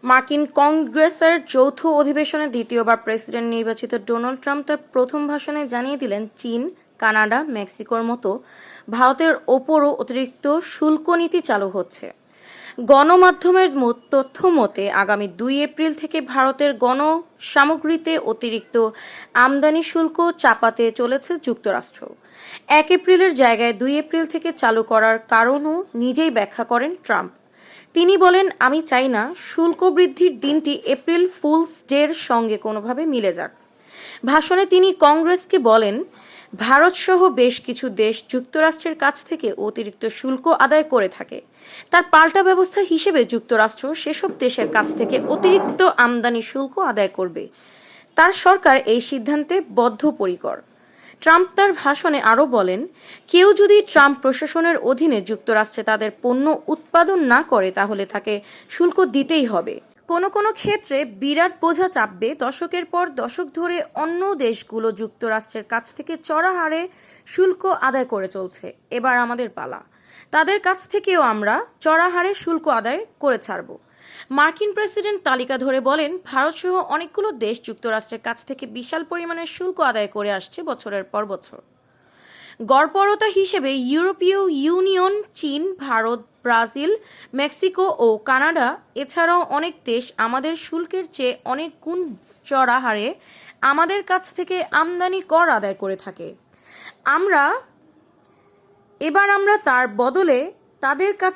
মার্কিন কংগ্রেসের যৌথ অধিবেশনে দ্বিতীয়বার প্রেসিডেন্ট নির্বাচিত ডোনাল্ড ট্রাম্প তার প্রথম ভাষণে জানিয়ে দিলেন চীন, কানাডা, মেক্সিকোর মতো ভারতের ওপরও অতিরিক্ত শুল্ক নীতি চালু হচ্ছে। গণমাধ্যমের তথ্য মতে আগামী 2 এপ্রিল থেকে ভারতের সামগ্রীতে অতিরিক্ত আমদানি শুল্ক চাপাতে চলেছে যুক্তরাষ্ট্র। 1 এপ্রিলের জায়গায় 2 এপ্রিল থেকে চালু করার কারণও নিজেই ব্যাখ্যা করেন ট্রাম্প। তিনি বলেন, আমি চাই না শুল্ক বৃদ্ধির দিনটি এপ্রিল ফুলস ডের সঙ্গে কোনোভাবে মিলে যাক। ভাষণে তিনি কংগ্রেসকে বলেন, ভারতসহ বেশ কিছু দেশ যুক্তরাষ্ট্রের কাছ থেকে অতিরিক্ত শুল্ক আদায় করে থাকে। তার পাল্টা ব্যবস্থা হিসেবে যুক্তরাষ্ট্র সেসব দেশের কাছ থেকে অতিরিক্ত আমদানি শুল্ক আদায় করবে। তার সরকার এই সিদ্ধান্তে বদ্ধপরিকর। ট্রাম্প তার ভাষণে আরও বলেন, কেউ যদি ট্রাম্প প্রশাসনের অধীনে যুক্তরাষ্ট্রে তাদের পণ্য উৎপাদন না করে তাহলে তাকে শুল্ক দিতেই হবে। কোনো কোনো ক্ষেত্রে বিরাট বোঝা চাপবে। দশকের পর দশক ধরে অন্য দেশগুলো যুক্তরাষ্ট্রের কাছ থেকে চড়া হারে শুল্ক আদায় করে চলছে। এবার আমাদের পালা। তাদের কাছ থেকেও আমরা চড়া হারে শুল্ক আদায় করে ছাড়ব। মার্কিন প্রেসিডেন্ট তালিকা ধরে বলেন, ভারতসহ অনেকগুলো দেশ যুক্তরাষ্ট্রের কাছ থেকে বিশাল পরিমাণের শুল্ক আদায় করে আসছে বছরের পর বছর। গড়পড়তা হিসেবে ইউরোপীয় ইউনিয়ন, চীন, ভারত, ব্রাজিল, মেক্সিকো ও কানাডা এছাড়াও অনেক দেশ আমাদের শুল্কের চেয়ে অনেক গুণ চড়া হারে আমাদের কাছ থেকে আমদানি কর আদায় করে থাকে। এবার আমরা তার বদলে তাদের কাছ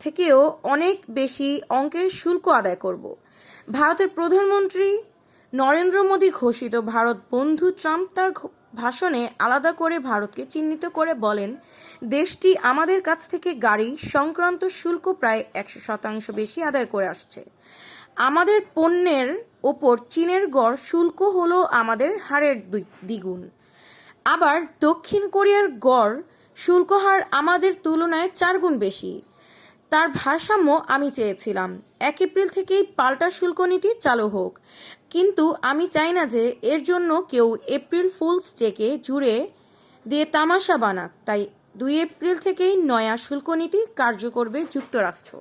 থেকেও অনেক বেশি অঙ্কের শুল্ক আদায় করব। ভারতের প্রধানমন্ত্রী নরেন্দ্র মোদী ঘোষিত ভারত বন্ধু ট্রাম্প তার ভাষণে আলাদা করে ভারতকে চিহ্নিত করে বলেন, দেশটি আমাদের কাছ থেকে গাড়ি সংক্রান্ত শুল্ক প্রায় 100% বেশি আদায় করে আসছে। আমাদের পণ্যের ওপর চীনের গড় শুল্ক হলো আমাদের হারের দ্বিগুণ। আবার দক্ষিণ কোরিয়ার গড় শুল্ক হার আমাদের তুলনায় 4 গুণ বেশি। তার ভারসাম্য আমি চেয়েছিলাম। 1 এপ্রিল থেকেই পাল্টা শুল্ক নীতি চালু হোক, কিন্তু আমি চাই না যে এর জন্য কেউ এপ্রিল ফুলস ডেকে জুড়ে দিয়ে তামাশা বানাক। তাই 2 এপ্রিল থেকেই নয়া শুল্ক নীতি কার্য করবে যুক্তরাষ্ট্র।